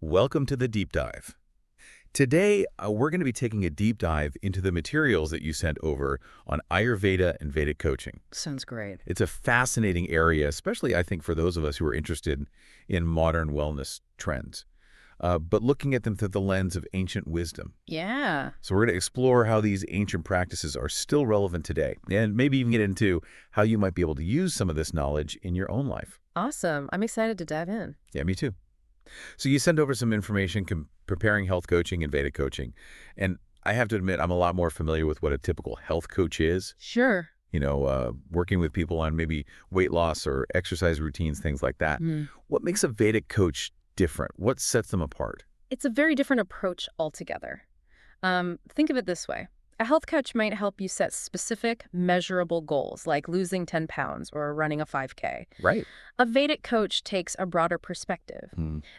Welcome to the deep dive. Today, we're going to be taking a deep dive into the materials that you sent over on Ayurveda and Vedic coaching. Sounds great. It's a fascinating area, especially, I think, for those of us who are interested in modern wellness trends, but looking at them through the lens of ancient wisdom. Yeah. So we're going to explore how these ancient practices are still relevant today, and maybe even get into how you might be able to use some of this knowledge in your own life. Awesome. I'm excited to dive in. Yeah, me too. So you send over some information preparing health coaching and Vedic coaching. And I have to admit, I'm a lot more familiar with what a typical health coach is. Sure. Working with people on maybe weight loss or exercise routines, things like that. Mm. What makes a Vedic coach different? What sets them apart? It's a very different approach altogether. Think of it this way. A health coach might help you set specific, measurable goals, like losing 10 pounds or running a 5K. Right. A Vedic coach takes a broader perspective.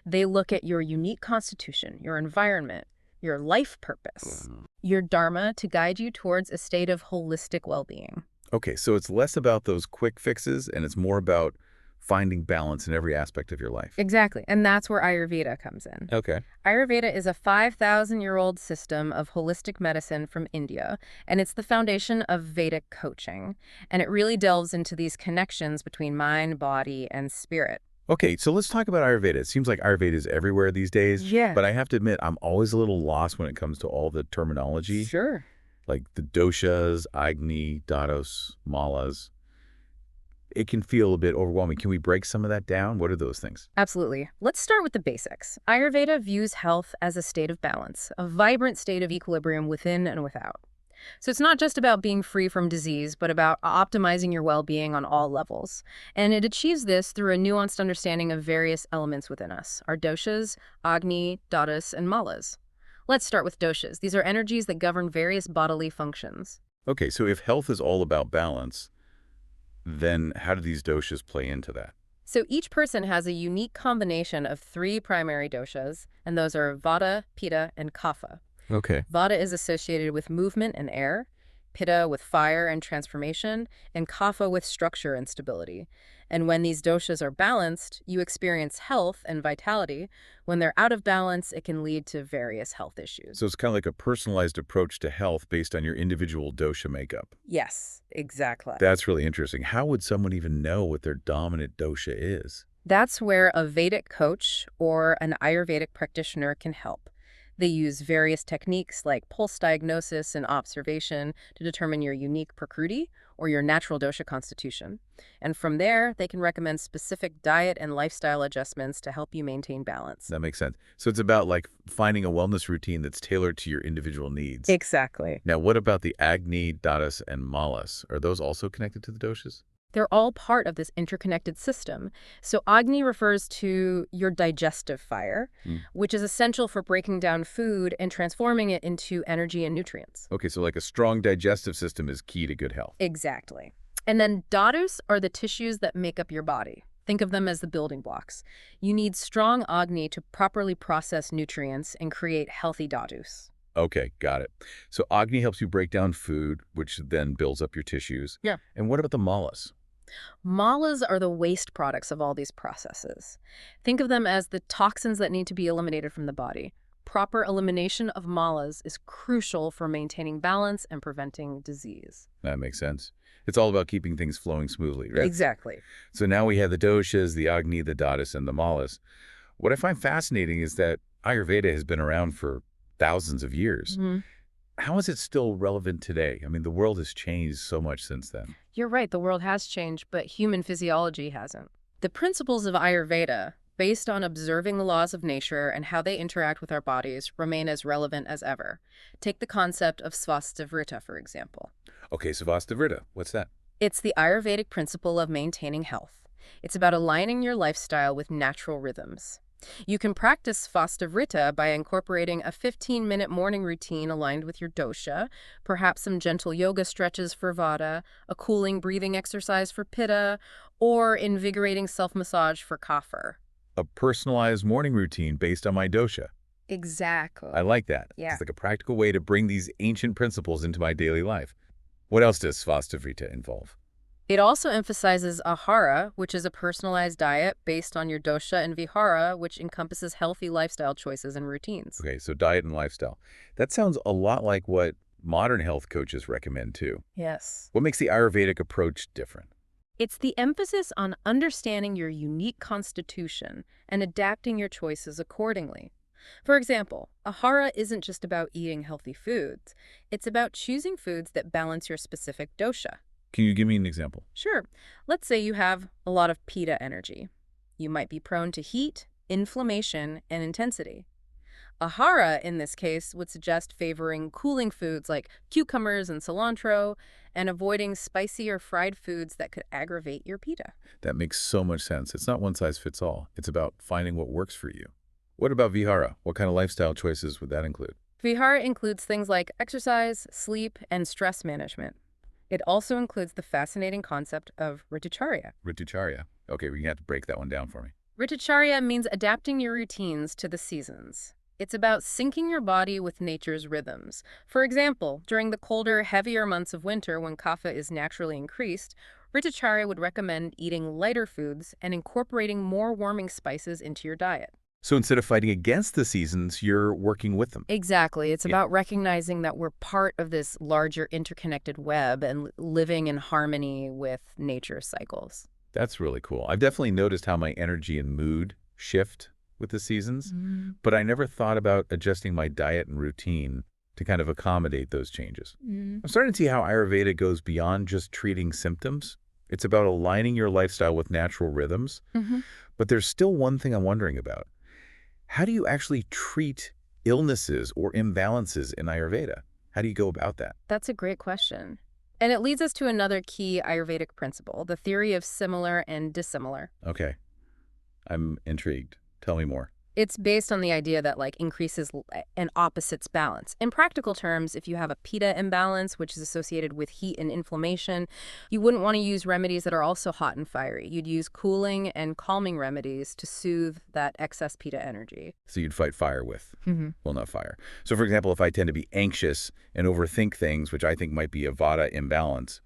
They look at your unique constitution, your environment, your life purpose, your dharma to guide you towards a state of holistic well-being. Okay, so it's less about those quick fixes and it's more about finding balance in every aspect of your life. Exactly. And that's where Ayurveda comes in. Okay. Ayurveda is a 5,000-year-old system of holistic medicine from India, and it's the foundation of Vedic coaching. And it really delves into these connections between mind, body, and spirit. Okay, so let's talk about Ayurveda. It seems like Ayurveda is everywhere these days. Yeah. But I have to admit, I'm always a little lost when it comes to all the terminology. Sure. Like the doshas, agni, dados, malas. It can feel a bit overwhelming. Can we break some of that down? What are those things? Absolutely. Let's start with the basics. Ayurveda views health as a state of balance, a vibrant state of equilibrium within and without. So it's not just about being free from disease, but about optimizing your well-being on all levels. And it achieves this through a nuanced understanding of various elements within us, our doshas, agni, dadas, and malas. Let's start with doshas. These are energies that govern various bodily functions. Okay, so if health is all about balance, then how do these doshas play into that? So each person has a unique combination of three primary doshas, and those are Vata, Pitta, and Kapha. Okay. Vata is associated with movement and air, Pitta with fire and transformation, and Kapha with structure and stability. And when these doshas are balanced, you experience health and vitality. When they're out of balance, it can lead to various health issues. So it's kind of like a personalized approach to health based on your individual dosha makeup. Yes, exactly. That's really interesting. How would someone even know what their dominant dosha is? That's where a Vedic coach or an Ayurvedic practitioner can help. They use various techniques like pulse diagnosis and observation to determine your unique prakriti or your natural dosha constitution. And from there, they can recommend specific diet and lifestyle adjustments to help you maintain balance. That makes sense. So it's about like finding a wellness routine that's tailored to your individual needs. Exactly. Now, what about the agni, dadas, and malas? Are those also connected to the doshas? They're all part of this interconnected system. So Agni refers to your digestive fire, which is essential for breaking down food and transforming it into energy and nutrients. Okay, so like a strong digestive system is key to good health. Exactly. And then Dhatus are the tissues that make up your body. Think of them as the building blocks. You need strong Agni to properly process nutrients and create healthy Dhatus. Okay, got it. So agni helps you break down food, which then builds up your tissues. Yeah. And what about the malas? Malas are the waste products of all these processes. Think of them as the toxins that need to be eliminated from the body. Proper elimination of malas is crucial for maintaining balance and preventing disease. That makes sense. It's all about keeping things flowing smoothly, right? Exactly. So now we have the doshas, the agni, the dadas, and the malas. What I find fascinating is that Ayurveda has been around for thousands of years. How is it still relevant today? I mean, the world has changed so much since then. You're right, the world has changed, but human physiology hasn't. The principles of Ayurveda, based on observing the laws of nature and how they interact with our bodies, remain as relevant as ever. Take the concept of svastavrita, for example. Okay, so Svastavrita, what's that? It's the Ayurvedic principle of maintaining health. It's about aligning your lifestyle with natural rhythms. You can practice Svastavrita by incorporating a 15-minute morning routine aligned with your dosha, perhaps some gentle yoga stretches for Vata, a cooling breathing exercise for Pitta, or invigorating self-massage for Kapha. A personalized morning routine based on my dosha. Exactly. I like that. Yeah. It's like a practical way to bring these ancient principles into my daily life. What else does Svastavrita involve? It also emphasizes ahara, which is a personalized diet based on your dosha, and vihara, which encompasses healthy lifestyle choices and routines. Okay, so diet and lifestyle. That sounds a lot like what modern health coaches recommend too. Yes. What makes the Ayurvedic approach different? It's the emphasis on understanding your unique constitution and adapting your choices accordingly. For example, ahara isn't just about eating healthy foods. It's about choosing foods that balance your specific dosha. Can you give me an example? Sure, let's say you have a lot of pitta energy. You might be prone to heat, inflammation, and intensity. Ahara, in this case, would suggest favoring cooling foods like cucumbers and cilantro and avoiding spicy or fried foods that could aggravate your pitta. That makes so much sense. It's not one size fits all. It's about finding what works for you. What about Vihara? What kind of lifestyle choices would that include? Vihara includes things like exercise, sleep, and stress management. It also includes the fascinating concept of Ritucharya. Ritucharya. Okay, we're going to have to break that one down for me. Ritucharya means adapting your routines to the seasons. It's about syncing your body with nature's rhythms. For example, during the colder, heavier months of winter when kapha is naturally increased, Ritucharya would recommend eating lighter foods and incorporating more warming spices into your diet. So instead of fighting against the seasons, you're working with them. Exactly. It's Yeah. about recognizing that we're part of this larger interconnected web and living in harmony with nature's cycles. That's really cool. I've definitely noticed how my energy and mood shift with the seasons, but I never thought about adjusting my diet and routine to kind of accommodate those changes. I'm starting to see how Ayurveda goes beyond just treating symptoms. It's about aligning your lifestyle with natural rhythms. But there's still one thing I'm wondering about. How do you actually treat illnesses or imbalances in Ayurveda? How do you go about that? That's a great question. And it leads us to another key Ayurvedic principle, the theory of similar and dissimilar. Okay, I'm intrigued. Tell me more. It's based on the idea that increases and opposites balance. In practical terms, if you have a pitta imbalance, which is associated with heat and inflammation, you wouldn't want to use remedies that are also hot and fiery. You'd use cooling and calming remedies to soothe that excess pitta energy. So you'd fight fire with, well, not fire. So for example, if I tend to be anxious and overthink things, which I think might be a Vata imbalance,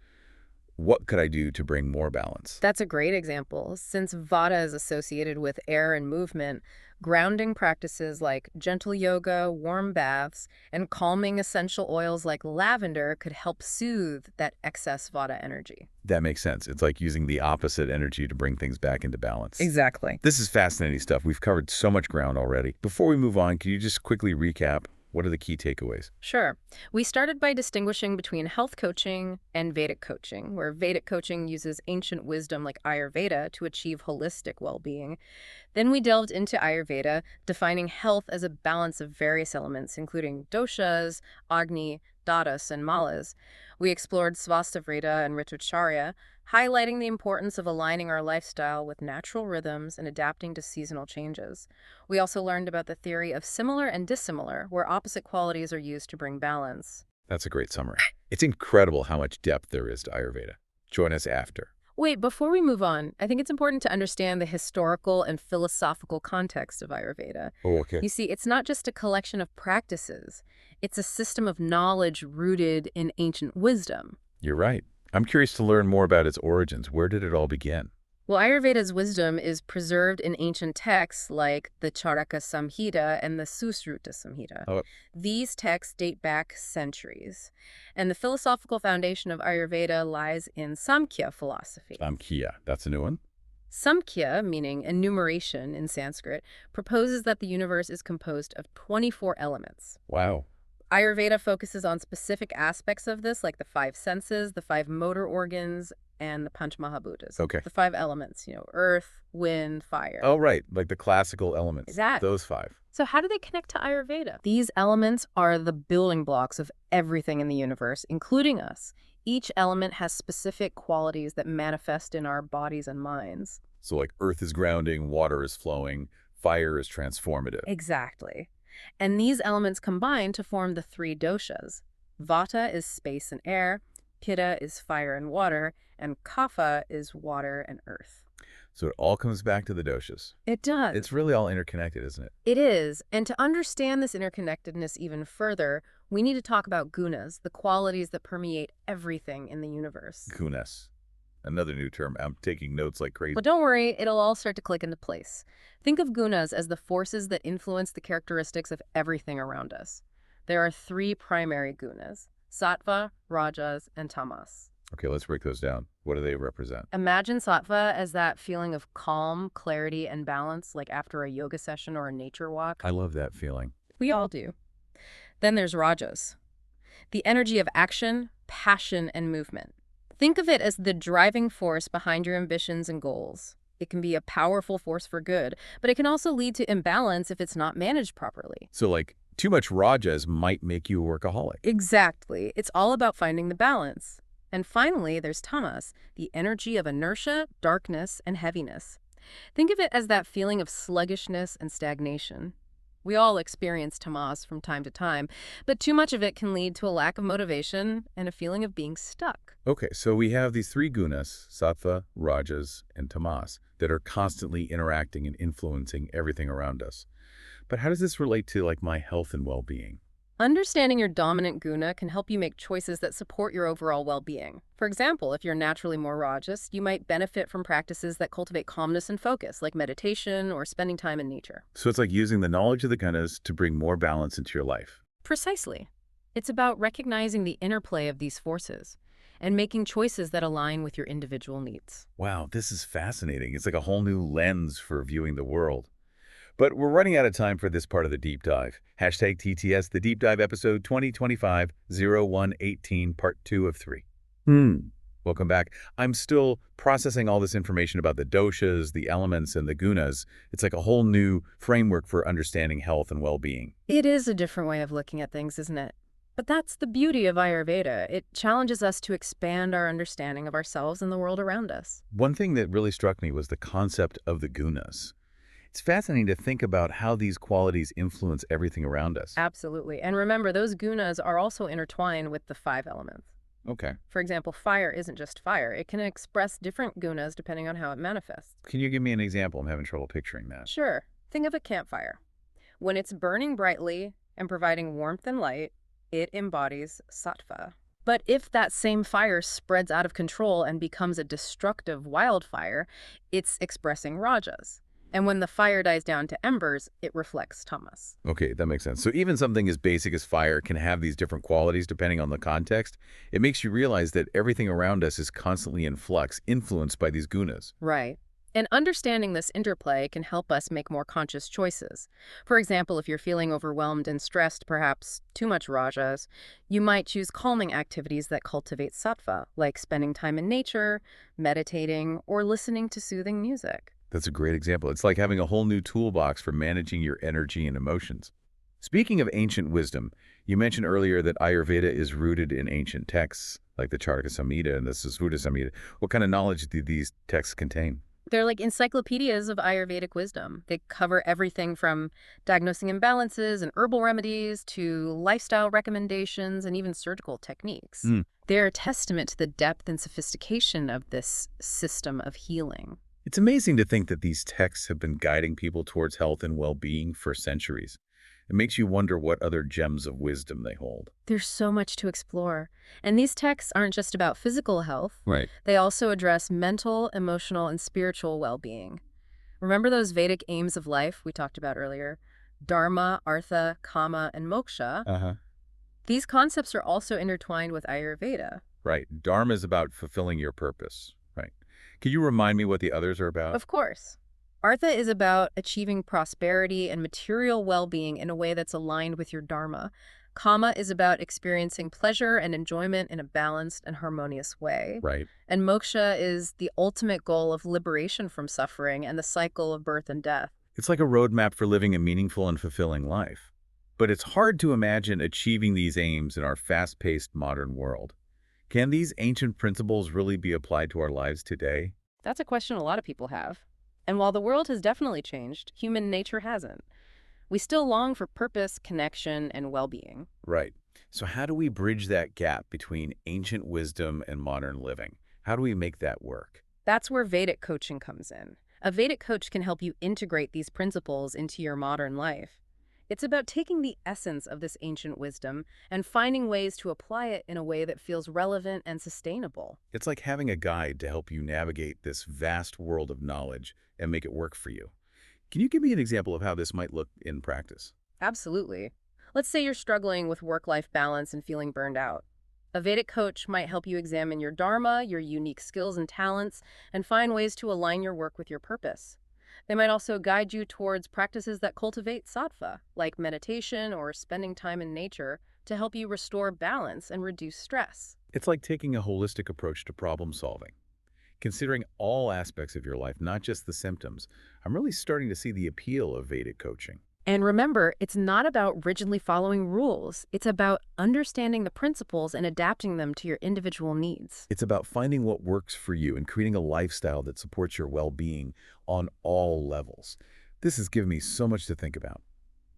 what could I do to bring more balance? That's a great example. Since Vata is associated with air and movement, grounding practices like gentle yoga, warm baths, and calming essential oils like lavender could help soothe that excess Vata energy. That makes sense. It's like using the opposite energy to bring things back into balance. Exactly. This is fascinating stuff. We've covered so much ground already. Before we move on, can you just quickly recap? What are the key takeaways? Sure. We started by distinguishing between health coaching and Vedic coaching, where Vedic coaching uses ancient wisdom like Ayurveda to achieve holistic well-being. Then we delved into Ayurveda, defining health as a balance of various elements, including doshas, agni, dadas, and malas. We explored Svastavrita and Ritucharya, highlighting the importance of aligning our lifestyle with natural rhythms and adapting to seasonal changes. We also learned about the theory of similar and dissimilar, where opposite qualities are used to bring balance. That's a great summary. It's incredible how much depth there is to Ayurveda. Join us after. Wait, before we move on, I think it's important to understand the historical and philosophical context of Ayurveda. Oh, okay. You see, it's not just a collection of practices. It's a system of knowledge rooted in ancient wisdom. You're right. I'm curious to learn more about its origins. Where did it all begin? Well, Ayurveda's wisdom is preserved in ancient texts like the Charaka Samhita and the Susruta Samhita. Oh. These texts date back centuries. And the philosophical foundation of Ayurveda lies in Samkhya philosophy. Samkhya. That's a new one? Samkhya, meaning enumeration in Sanskrit, proposes that the universe is composed of 24 elements. Wow. Ayurveda focuses on specific aspects of this, like the 5 senses, the 5 motor organs, and the Panch Mahabhutas. Okay. The 5 elements, earth, wind, fire. Oh, right. Like the classical elements. Exactly. Those 5. So how do they connect to Ayurveda? These elements are the building blocks of everything in the universe, including us. Each element has specific qualities that manifest in our bodies and minds. So like earth is grounding, water is flowing, fire is transformative. Exactly. And these elements combine to form the 3 doshas. Vata is space and air, Pitta is fire and water, and Kapha is water and earth. So it all comes back to the doshas. It does. It's really all interconnected, isn't it? It is. And to understand this interconnectedness even further, we need to talk about gunas, the qualities that permeate everything in the universe. Gunas. Another new term. I'm taking notes like crazy. But don't worry, it'll all start to click into place. Think of gunas as the forces that influence the characteristics of everything around us. There are three primary gunas: sattva, rajas, and tamas. Okay, let's break those down. What do they represent? Imagine sattva as that feeling of calm, clarity, and balance, like after a yoga session or a nature walk. I love that feeling. We all do. Then there's rajas, the energy of action, passion, and movement. Think of it as the driving force behind your ambitions and goals. It can be a powerful force for good, but it can also lead to imbalance if it's not managed properly. So, like, too much rajas might make you a workaholic. Exactly. It's all about finding the balance. And finally, there's tamas, the energy of inertia, darkness, and heaviness. Think of it as that feeling of sluggishness and stagnation. We all experience tamas from time to time, but too much of it can lead to a lack of motivation and a feeling of being stuck. Okay, so we have these three gunas, sattva, rajas, and tamas, that are constantly interacting and influencing everything around us. But how does this relate to, like, my health and well-being? Understanding your dominant guna can help you make choices that support your overall well-being. For example, if you're naturally more rajas, you might benefit from practices that cultivate calmness and focus, like meditation or spending time in nature. So it's like using the knowledge of the gunas to bring more balance into your life. Precisely. It's about recognizing the interplay of these forces and making choices that align with your individual needs. Wow, this is fascinating. It's like a whole new lens for viewing the world. But we're running out of time for this part of the deep dive. Hashtag TTS, the deep dive episode 2025-0118, part 2 of 3. Welcome back. I'm still processing all this information about the doshas, the elements, and the gunas. It's like a whole new framework for understanding health and well-being. It is a different way of looking at things, isn't it? But that's the beauty of Ayurveda. It challenges us to expand our understanding of ourselves and the world around us. One thing that really struck me was the concept of the gunas. It's fascinating to think about how these qualities influence everything around us. Absolutely. And remember, those gunas are also intertwined with the 5 elements. Okay. For example, fire isn't just fire. It can express different gunas depending on how it manifests. Can you give me an example? I'm having trouble picturing that. Sure. Think of a campfire. When it's burning brightly and providing warmth and light, it embodies sattva. But if that same fire spreads out of control and becomes a destructive wildfire, it's expressing rajas. And when the fire dies down to embers, it reflects tamas. Okay, that makes sense. So even something as basic as fire can have these different qualities depending on the context. It makes you realize that everything around us is constantly in flux, influenced by these gunas. Right. And understanding this interplay can help us make more conscious choices. For example, if you're feeling overwhelmed and stressed, perhaps too much rajas, you might choose calming activities that cultivate sattva, like spending time in nature, meditating, or listening to soothing music. That's a great example. It's like having a whole new toolbox for managing your energy and emotions. Speaking of ancient wisdom, you mentioned earlier that Ayurveda is rooted in ancient texts, like the Charaka Samhita and the Sasvuta Samhita. What kind of knowledge do these texts contain? They're like encyclopedias of Ayurvedic wisdom. They cover everything from diagnosing imbalances and herbal remedies to lifestyle recommendations and even surgical techniques. They're a testament to the depth and sophistication of this system of healing. It's amazing to think that these texts have been guiding people towards health and well-being for centuries. It makes you wonder what other gems of wisdom they hold. There's so much to explore. And these texts aren't just about physical health. Right. They also address mental, emotional, and spiritual well-being. Remember those Vedic aims of life we talked about earlier? Dharma, Artha, Kama, and Moksha. These concepts are also intertwined with Ayurveda. Right. Dharma is about fulfilling your purpose. Right. Can you remind me what the others are about? Of course. Artha is about achieving prosperity and material well-being in a way that's aligned with your dharma. Kama is about experiencing pleasure and enjoyment in a balanced and harmonious way. Right. And moksha is the ultimate goal of liberation from suffering and the cycle of birth and death. It's like a roadmap for living a meaningful and fulfilling life. But it's hard to imagine achieving these aims in our fast-paced modern world. Can these ancient principles really be applied to our lives today? That's a question a lot of people have. And while the world has definitely changed, human nature hasn't. We still long for purpose, connection, and well-being. Right. So how do we bridge that gap between ancient wisdom and modern living? How do we make that work? That's where Vedic coaching comes in. A Vedic coach can help you integrate these principles into your modern life. It's about taking the essence of this ancient wisdom and finding ways to apply it in a way that feels relevant and sustainable. It's like having a guide to help you navigate this vast world of knowledge and make it work for you. Can you give me an example of how this might look in practice? Absolutely. Let's say you're struggling with work-life balance and feeling burned out. A Vedic coach might help you examine your dharma, your unique skills and talents, and find ways to align your work with your purpose. They might also guide you towards practices that cultivate sattva, like meditation or spending time in nature, to help you restore balance and reduce stress. It's like taking a holistic approach to problem solving. Considering all aspects of your life, not just the symptoms, I'm really starting to see the appeal of Vedic coaching. And remember, it's not about rigidly following rules. It's about understanding the principles and adapting them to your individual needs. It's about finding what works for you and creating a lifestyle that supports your well-being on all levels. This has given me so much to think about.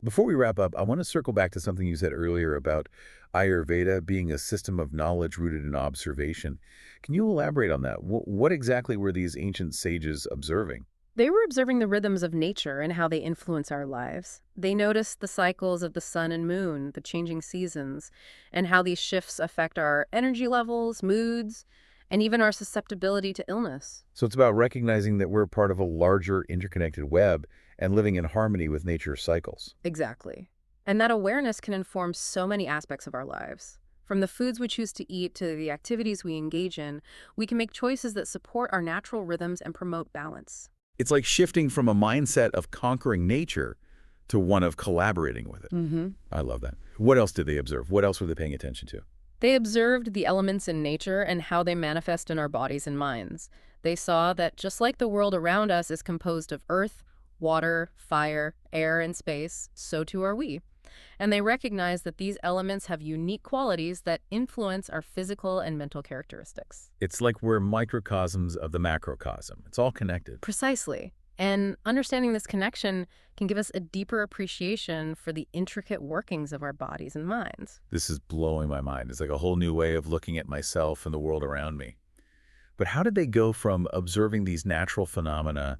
Before we wrap up, I want to circle back to something you said earlier about Ayurveda being a system of knowledge rooted in observation. Can you elaborate on that? What exactly were these ancient sages observing? They were observing the rhythms of nature and how they influence our lives. They noticed the cycles of the sun and moon, the changing seasons, and how these shifts affect our energy levels, moods, and even our susceptibility to illness. So it's about recognizing that we're part of a larger interconnected web and living in harmony with nature's cycles. Exactly. And that awareness can inform so many aspects of our lives. From the foods we choose to eat to the activities we engage in, we can make choices that support our natural rhythms and promote balance. It's like shifting from a mindset of conquering nature to one of collaborating with it. I love that. What else did they observe? What else were they paying attention to? They observed the elements in nature and how they manifest in our bodies and minds. They saw that just like the world around us is composed of earth, water, fire, air, and space, so too are we. And they recognize that these elements have unique qualities that influence our physical and mental characteristics. It's like we're microcosms of the macrocosm. It's all connected. Precisely. And understanding this connection can give us a deeper appreciation for the intricate workings of our bodies and minds. This is blowing my mind. It's like a whole new way of looking at myself and the world around me. But how did they go from observing these natural phenomena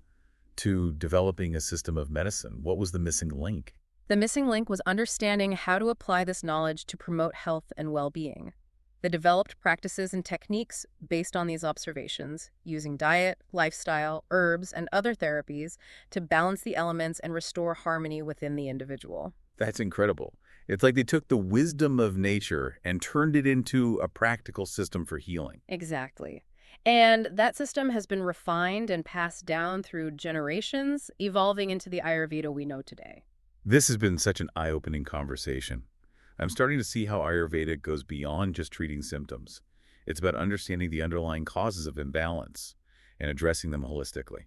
to developing a system of medicine? What was the missing link? The missing link was understanding how to apply this knowledge to promote health and well-being. They developed practices and techniques based on these observations, using diet, lifestyle, herbs, and other therapies to balance the elements and restore harmony within the individual. That's incredible. It's like they took the wisdom of nature and turned it into a practical system for healing. Exactly. And that system has been refined and passed down through generations, evolving into the Ayurveda we know today. This has been such an eye-opening conversation. I'm starting to see how Ayurveda goes beyond just treating symptoms. It's about understanding the underlying causes of imbalance and addressing them holistically.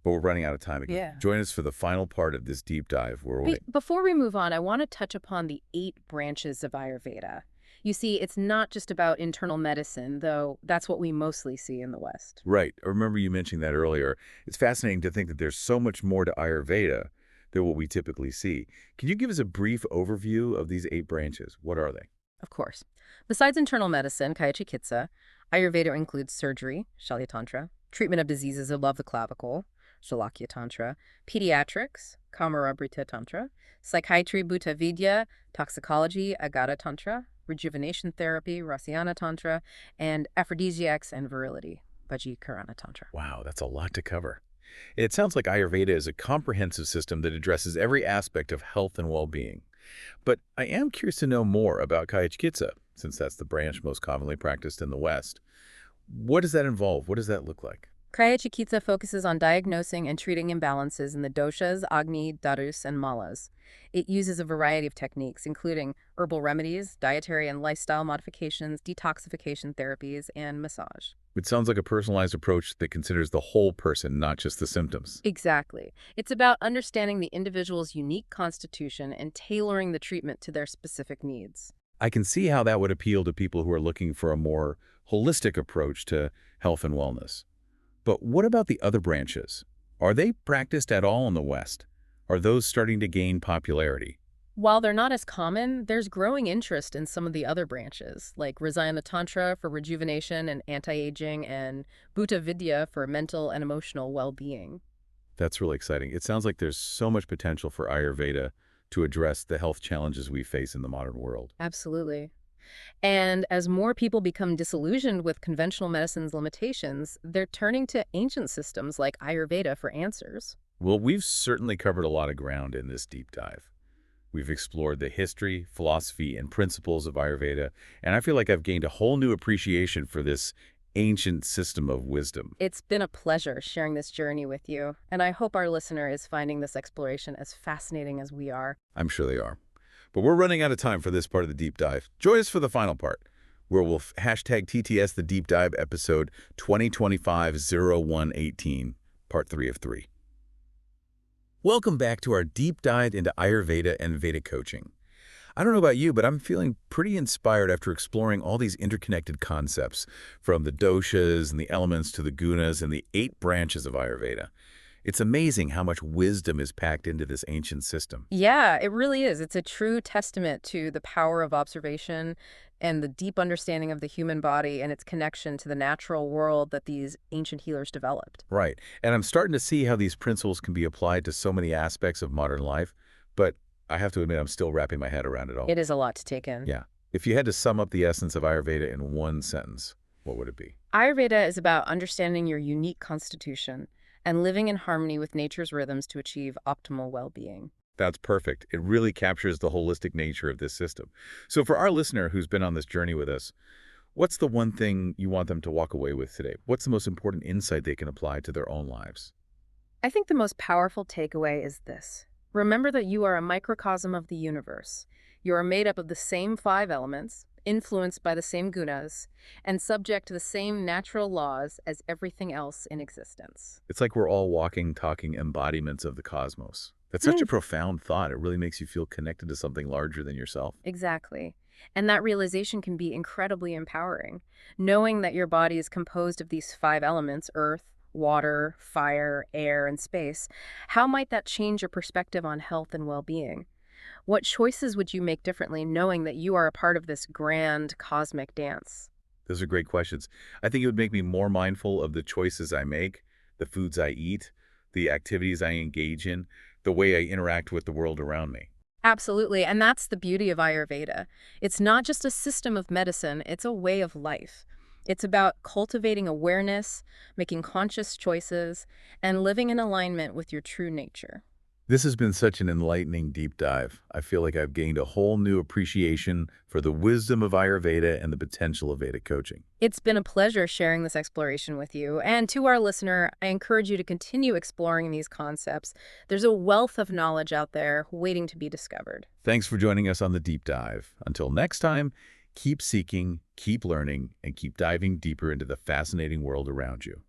But we're running out of time again. Yeah. Join us for the final part of this deep dive where Before we move on, I want to touch upon the 8 branches of Ayurveda. You see, it's not just about internal medicine, though that's what we mostly see in the West. Right. I remember you mentioning that earlier. It's fascinating to think that there's so much more to Ayurveda than what we typically see. Can you give us a brief overview of these 8 branches? What are they? Of course. Besides internal medicine, Kaya Chikitsa, Ayurveda includes surgery, Shalya-tantra, treatment of diseases of the clavicle, Shalakya-tantra, pediatrics, Kamarabrita-tantra, psychiatry, Bhuta Vidya, toxicology, Agata-tantra, rejuvenation therapy, Rasyana-tantra, and aphrodisiacs and virility, Vajjikarana-tantra. Wow, that's a lot to cover. It sounds like Ayurveda is a comprehensive system that addresses every aspect of health and well-being. But I am curious to know more about Kaya Chikitsa, since that's the branch most commonly practiced in the West. What does that involve? What does that look like? Kaya Chikitsa focuses on diagnosing and treating imbalances in the doshas, Agni, Darus, and Malas. It uses a variety of techniques, including herbal remedies, dietary and lifestyle modifications, detoxification therapies, and massage. It sounds like a personalized approach that considers the whole person, not just the symptoms. Exactly. It's about understanding the individual's unique constitution and tailoring the treatment to their specific needs. I can see how that would appeal to people who are looking for a more holistic approach to health and wellness. But what about the other branches? Are they practiced at all in the West? Are those starting to gain popularity? While they're not as common, there's growing interest in some of the other branches, like Rasayana Tantra for rejuvenation and anti-aging, and Bhuta Vidya for mental and emotional well-being. That's really exciting. It sounds like there's so much potential for Ayurveda to address the health challenges we face in the modern world. Absolutely. And as more people become disillusioned with conventional medicine's limitations, they're turning to ancient systems like Ayurveda for answers. Well, we've certainly covered a lot of ground in this deep dive. We've explored the history, philosophy, and principles of Ayurveda, and I feel like I've gained a whole new appreciation for this ancient system of wisdom. It's been a pleasure sharing this journey with you, and I hope our listener is finding this exploration as fascinating as we are. I'm sure they are. But we're running out of time for this part of the deep dive. Join us for the final part, where we'll hashtag TTS the Deep Dive episode 2025-0118, part 3 of 3. Welcome back to our deep dive into Ayurveda and Vedic coaching. I don't know about you, but I'm feeling pretty inspired after exploring all these interconnected concepts, from the doshas and the elements to the gunas and the 8 branches of Ayurveda. It's amazing how much wisdom is packed into this ancient system. Yeah, it really is. It's a true testament to the power of observation and the deep understanding of the human body and its connection to the natural world that these ancient healers developed. Right. And I'm starting to see how these principles can be applied to so many aspects of modern life, but I have to admit I'm still wrapping my head around it all. It is a lot to take in. Yeah. If you had to sum up the essence of Ayurveda in one sentence, what would it be? Ayurveda is about understanding your unique constitution and living in harmony with nature's rhythms to achieve optimal well-being. That's perfect. It really captures the holistic nature of this system. So for our listener who's been on this journey with us, what's the one thing you want them to walk away with today? What's the most important insight they can apply to their own lives? I think the most powerful takeaway is this. Remember that you are a microcosm of the universe. You are made up of the same 5 elements, influenced by the same gunas, and subject to the same natural laws as everything else in existence. It's like we're all walking, talking embodiments of the cosmos. That's such a profound thought. It really makes you feel connected to something larger than yourself. Exactly. And that realization can be incredibly empowering. Knowing that your body is composed of these 5 elements, earth, water, fire, air, and space, how might that change your perspective on health and well-being? What choices would you make differently knowing that you are a part of this grand cosmic dance? Those are great questions. I think it would make me more mindful of the choices I make, the foods I eat, the activities I engage in, the way I interact with the world around me. Absolutely, and that's the beauty of Ayurveda. It's not just a system of medicine, it's a way of life. It's about cultivating awareness, making conscious choices, and living in alignment with your true nature. This has been such an enlightening deep dive. I feel like I've gained a whole new appreciation for the wisdom of Ayurveda and the potential of Vedic coaching. It's been a pleasure sharing this exploration with you. And to our listener, I encourage you to continue exploring these concepts. There's a wealth of knowledge out there waiting to be discovered. Thanks for joining us on the deep dive. Until next time, keep seeking, keep learning, and keep diving deeper into the fascinating world around you.